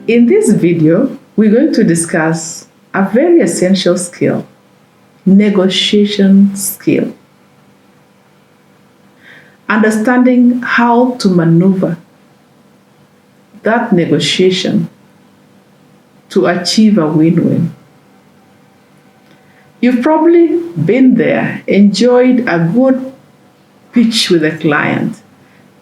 In this video, we're going to discuss a very essential skill, negotiation skill. Understanding how to maneuver that negotiation to achieve a win-win. You've probably been there, enjoyed a good pitch with a client.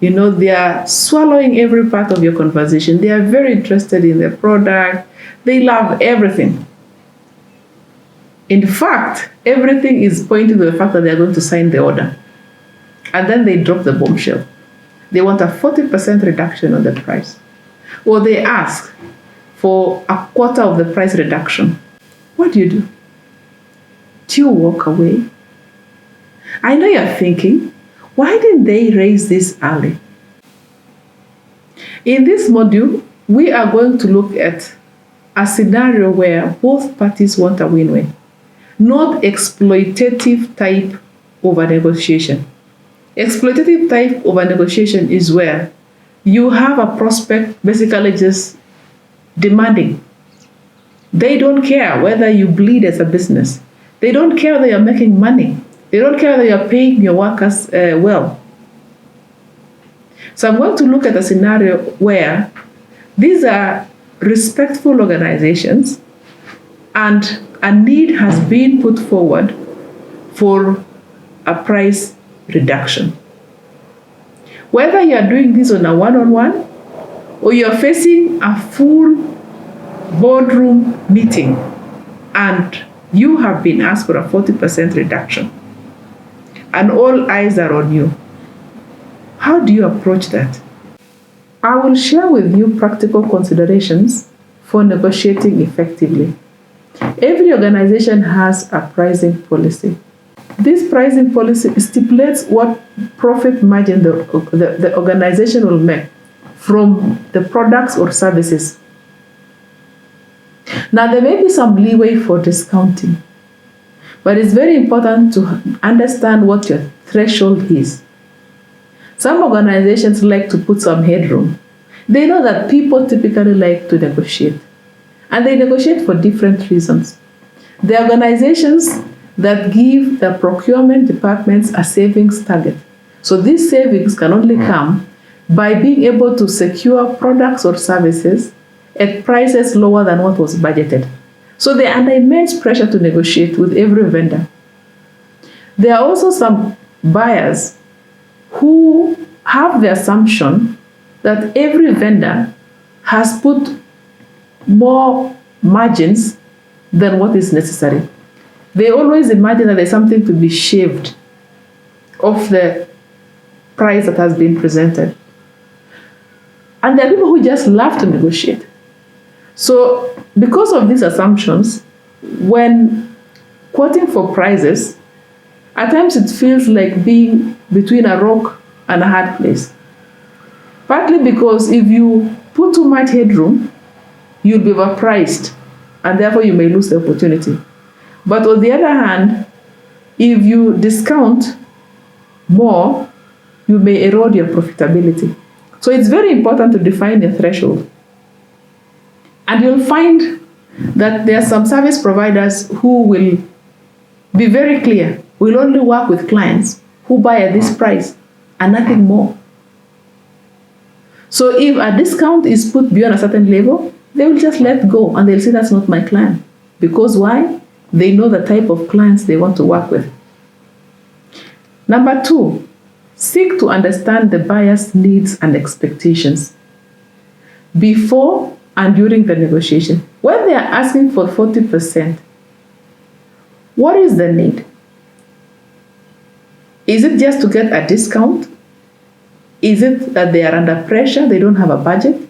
They are swallowing every part of your conversation. They are very interested in the product. They love everything. In fact, everything is pointing to the fact that they are going to sign the order. And then they drop the bombshell. They want a 40% reduction on the price. Or they ask for a quarter of the price reduction. What do? Do you walk away? I know you're thinking, why didn't they raise this early? In this module, we are going to look at a scenario where both parties want a win-win, not exploitative type of a negotiation. Exploitative type of a negotiation is where you have a prospect basically just demanding. They don't care whether you bleed as a business. They don't care whether you're making money. They don't care whether you're paying your workers well. So I'm going to look at a scenario where these are respectful organizations and a need has been put forward for a price reduction. Whether you are doing this on a one-on-one or you're facing a full boardroom meeting and you have been asked for a 40% reduction and all eyes are on you, how do you approach that? I will share with you practical considerations for negotiating effectively. Every organization has a pricing policy. This pricing policy stipulates what profit margin the organization will make from the products or services. Now, there may be some leeway for discounting, but it's very important to understand what your threshold is. Some organizations like to put some headroom. They know that people typically like to negotiate, and they negotiate for different reasons. There are organizations that give the procurement departments a savings target. So these savings can only come by being able to secure products or services at prices lower than what was budgeted. So they are under immense pressure to negotiate with every vendor. There are also some buyers who have the assumption that every vendor has put more margins than what is necessary. They always imagine that there's something to be shaved off the price that has been presented. And there are people who just love to negotiate. So because of these assumptions, when quoting for prices, at times it feels like being between a rock and a hard place. Partly because if you put too much headroom, you'll be overpriced, and therefore you may lose the opportunity. But on the other hand, if you discount more, you may erode your profitability. So it's very important to define a threshold. And you'll find that there are some service providers who will be very clear. We'll only work with clients who buy at this price and nothing more. So if a discount is put beyond a certain level, they will just let go and they'll say that's not my client. Because why? They know the type of clients they want to work with. Number 2, seek to understand the buyer's needs and expectations before and during the negotiation. When they are asking for 40%, what is the need? Is it just to get a discount? Is it that they are under pressure, they don't have a budget?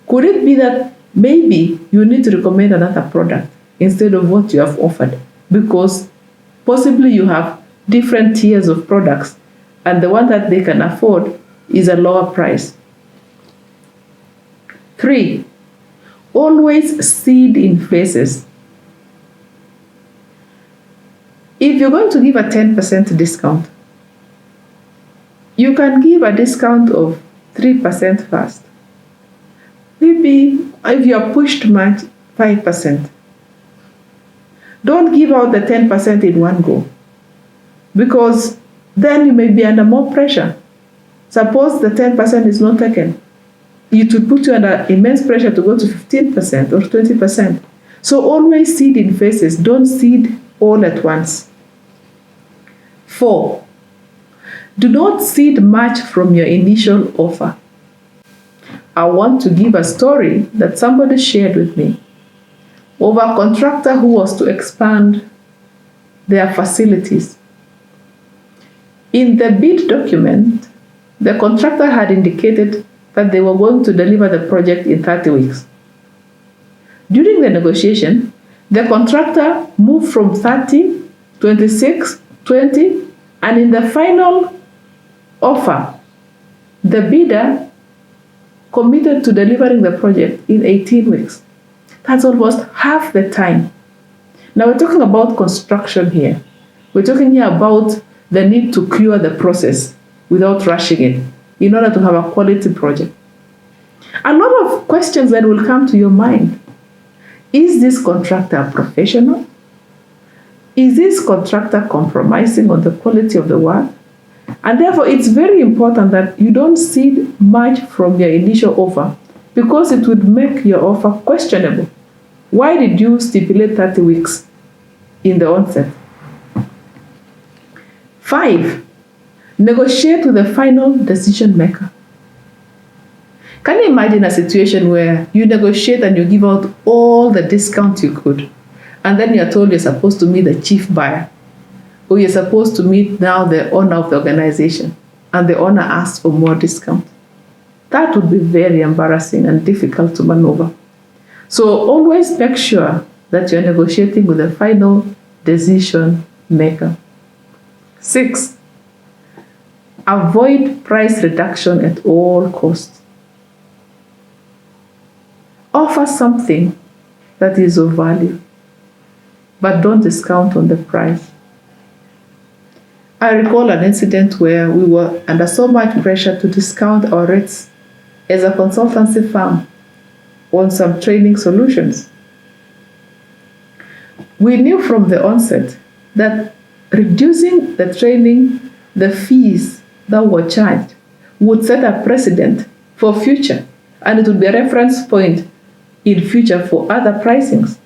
Could it be that maybe you need to recommend another product instead of what you have offered? Because possibly you have different tiers of products and the one that they can afford is a lower price. 3, always seed in phases. If you're going to give a 10% discount, you can give a discount of 3% first. Maybe if you are pushed much, 5%. Don't give out the 10% in one go, because then you may be under more pressure. Suppose the 10% is not taken, it will put you under immense pressure to go to 15% or 20%. So always seed in phases, don't seed all at once. 4, do not seed much from your initial offer. I want to give a story that somebody shared with me of a contractor who was to expand their facilities. In the bid document, the contractor had indicated that they were going to deliver the project in 30 weeks. During the negotiation, the contractor moved from 30, 26, 20, and in the final offer, the bidder committed to delivering the project in 18 weeks. That's almost half the time. Now we're talking about construction here. We're talking here about the need to cure the process without rushing it in order to have a quality project. A lot of questions then will come to your mind. Is this contractor a professional? Is this contractor compromising on the quality of the work? And therefore, it's very important that you don't seed much from your initial offer, because it would make your offer questionable. Why did you stipulate 30 weeks in the onset? 5, negotiate with the final decision maker. Can you imagine a situation where you negotiate and you give out all the discounts you could, and then you're told you're supposed to meet the chief buyer, or you're supposed to meet now the owner of the organization, and the owner asks for more discount? That would be very embarrassing and difficult to maneuver. So always make sure that you're negotiating with the final decision maker. 6, avoid price reduction at all costs. Offer something that is of value, but don't discount on the price. I recall an incident where we were under so much pressure to discount our rates as a consultancy firm on some training solutions. We knew from the onset that reducing the fees that were charged would set a precedent for future, and it would be a reference point in future for other pricings.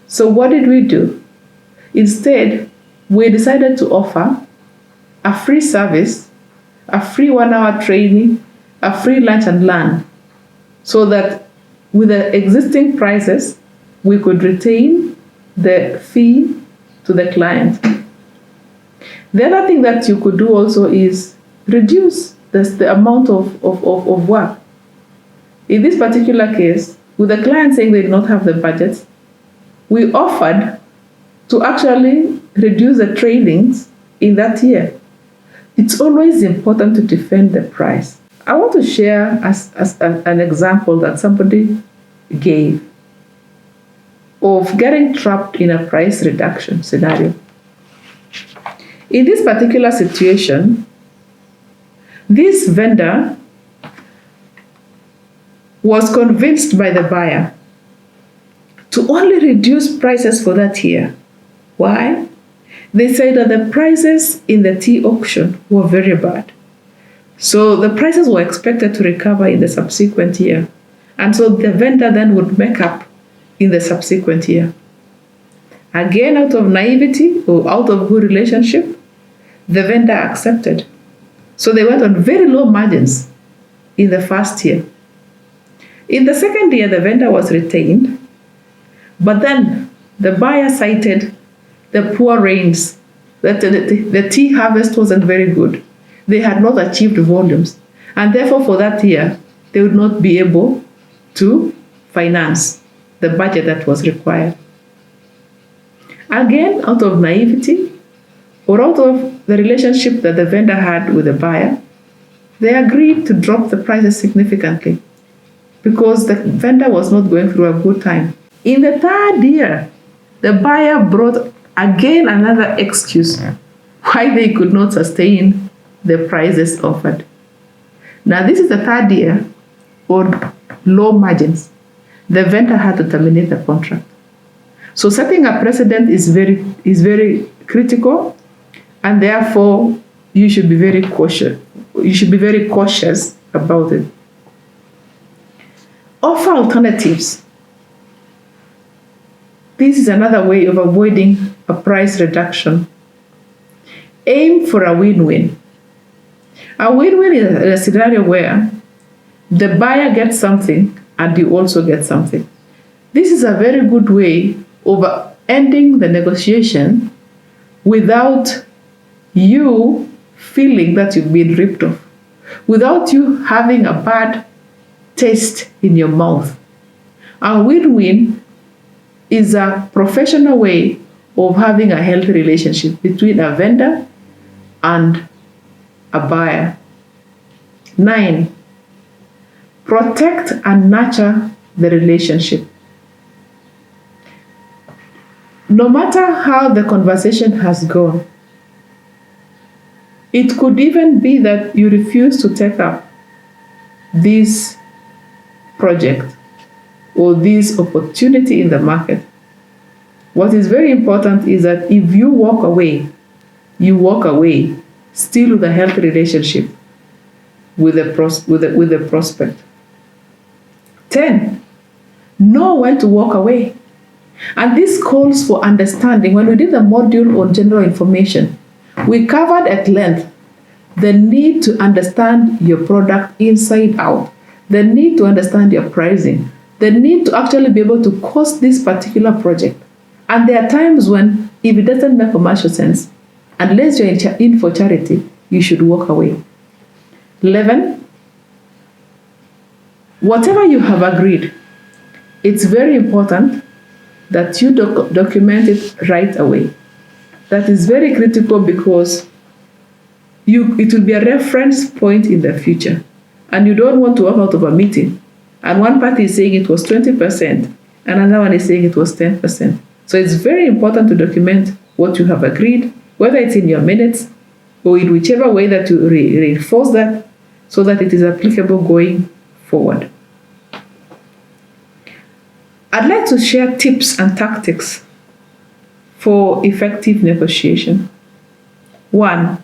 So what did we do? Instead, we decided to offer a free service, a free 1-hour training, a free lunch and learn, so that with the existing prices, we could retain the fee to the client. The other thing that you could do also is reduce the amount of work. In this particular case, with the client saying they did not have the budget, we offered to actually reduce the trainings in that year. It's always important to defend the price. I want to share as an example that somebody gave of getting trapped in a price reduction scenario. In this particular situation, this vendor was convinced by the buyer to only reduce prices for that year. Why? They said that the prices in the tea auction were very bad. So the prices were expected to recover in the subsequent year. And so the vendor then would make up in the subsequent year. Again, out of naivety or out of good relationship, the vendor accepted. So they went on very low margins in the first year. In the second year, the vendor was retained, but then the buyer cited the poor rains, that the tea harvest wasn't very good. They had not achieved volumes, and therefore for that year, they would not be able to finance the budget that was required. Again, out of naivety or out of the relationship that the vendor had with the buyer, they agreed to drop the prices significantly because the vendor was not going through a good time. In the third year, the buyer brought again another excuse why they could not sustain the prices offered. Now, this is the third year on low margins. the vendor had to terminate the contract. So setting a precedent is very critical, and therefore you should be very cautious. You should be very cautious about it. Offer alternatives. This is another way of avoiding a price reduction. Aim for a win-win. A win-win is a scenario where the buyer gets something and you also get something. This is a very good way of ending the negotiation without you feeling that you've been ripped off, without you having a bad taste in your mouth. A win-win is a professional way of having a healthy relationship between a vendor and a buyer. 9, protect and nurture the relationship. No matter how the conversation has gone, it could even be that you refuse to take up this project or this opportunity in the market. What is very important is that if you walk away still with a healthy relationship with the prospect. 10, know when to walk away. And this calls for understanding. When we did the module on general information, we covered at length the need to understand your product inside out, the need to understand your pricing, the need to actually be able to cost this particular project. And there are times when, if it doesn't make commercial sense, unless you're in for charity, you should walk away. 11, whatever you have agreed, it's very important that you document it right away. That is very critical because it will be a reference point in the future. And you don't want to walk out of a meeting and one party is saying it was 20% and another one is saying it was 10%. So it's very important to document what you have agreed, whether it's in your minutes or in whichever way that you reinforce that, so that it is applicable going forward. I'd like to share tips and tactics for effective negotiation. 1,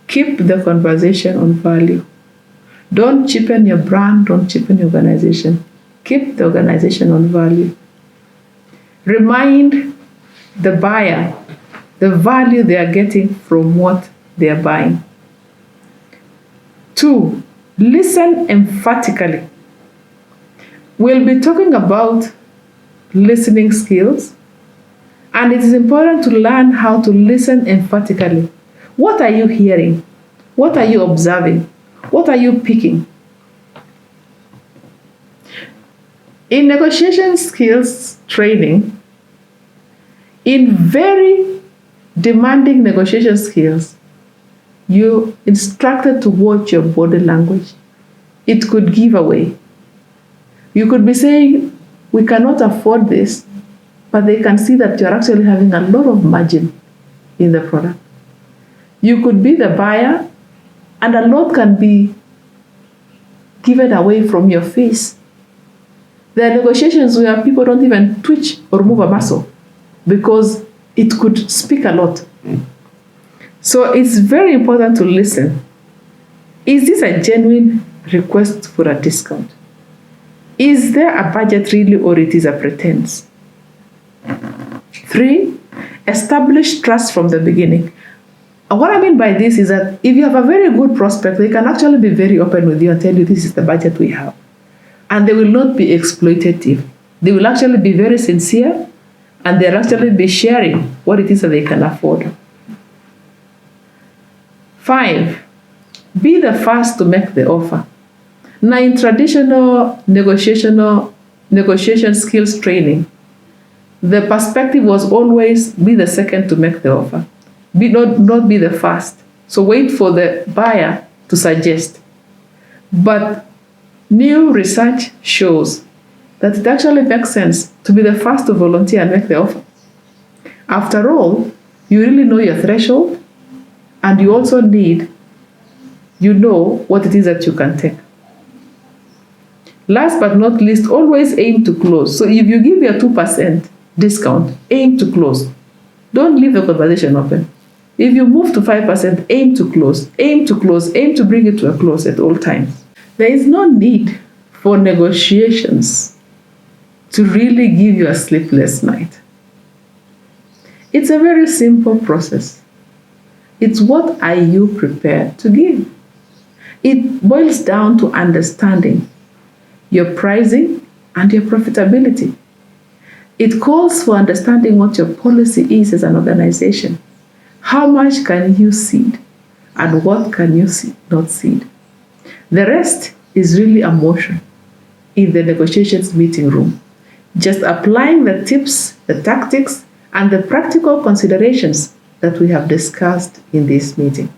keep the conversation on value. Don't cheapen your brand, don't cheapen your organization. Keep the organization on value. Remind the buyer the value they are getting from what they are buying. 2, listen emphatically. We'll be talking about listening skills, and it is important to learn how to listen emphatically. What are you hearing? What are you observing? What are you picking? In negotiation skills training, in very demanding negotiation skills, you're instructed to watch your body language. It could give away. You could be saying, we cannot afford this, but they can see that you're actually having a lot of margin in the product. You could be the buyer, and a lot can be given away from your face. There are negotiations where people don't even twitch or move a muscle because it could speak a lot. So it's very important to listen. Is this a genuine request for a discount? Is there a budget really, or it is a pretense? 3, establish trust from the beginning. And what I mean by this is that if you have a very good prospect, they can actually be very open with you and tell you this is the budget we have. And they will not be exploitative. They will actually be very sincere, and they'll actually be sharing what it is that they can afford. 5, be the first to make the offer. Now, in traditional negotiation skills training, the perspective was always be the second to make the offer. Not be the first. So wait for the buyer to suggest. But new research shows that it actually makes sense to be the first to volunteer and make the offer. After all, you really know your threshold, and you also know what it is that you can take. Last but not least, always aim to close. So if you give your 2% discount, aim to close. Don't leave the conversation open. If you move to 5%, aim to close, aim to close, aim to bring it to a close at all times. There is no need for negotiations to really give you a sleepless night. It's a very simple process. It's what are you prepared to give? It boils down to understanding your pricing and your profitability. It calls for understanding what your policy is as an organization. How much can you cede and what can you not cede? The rest is really a motion in the negotiations meeting room. Just applying the tips, the tactics, and the practical considerations that we have discussed in this meeting.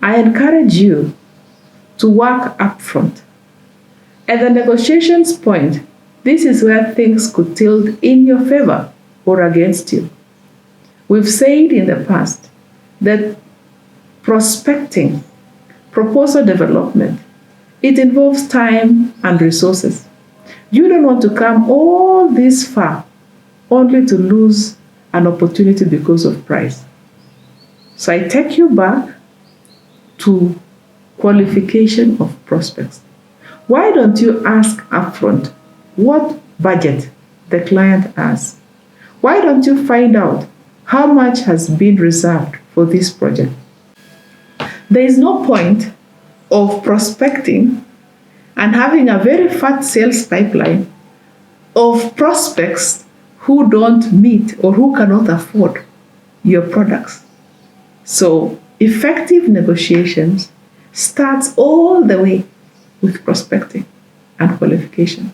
I encourage you to work upfront. At the negotiations point, this is where things could tilt in your favor or against you. We've said in the past that prospecting, proposal development, it involves time and resources. You don't want to come all this far only to lose an opportunity because of price. So I take you back to qualification of prospects. Why don't you ask upfront what budget the client has? Why don't you find out how much has been reserved for this project? There is no point of prospecting and having a very fat sales pipeline of prospects who don't meet or who cannot afford your products. So effective negotiations starts all the way with prospecting and qualification.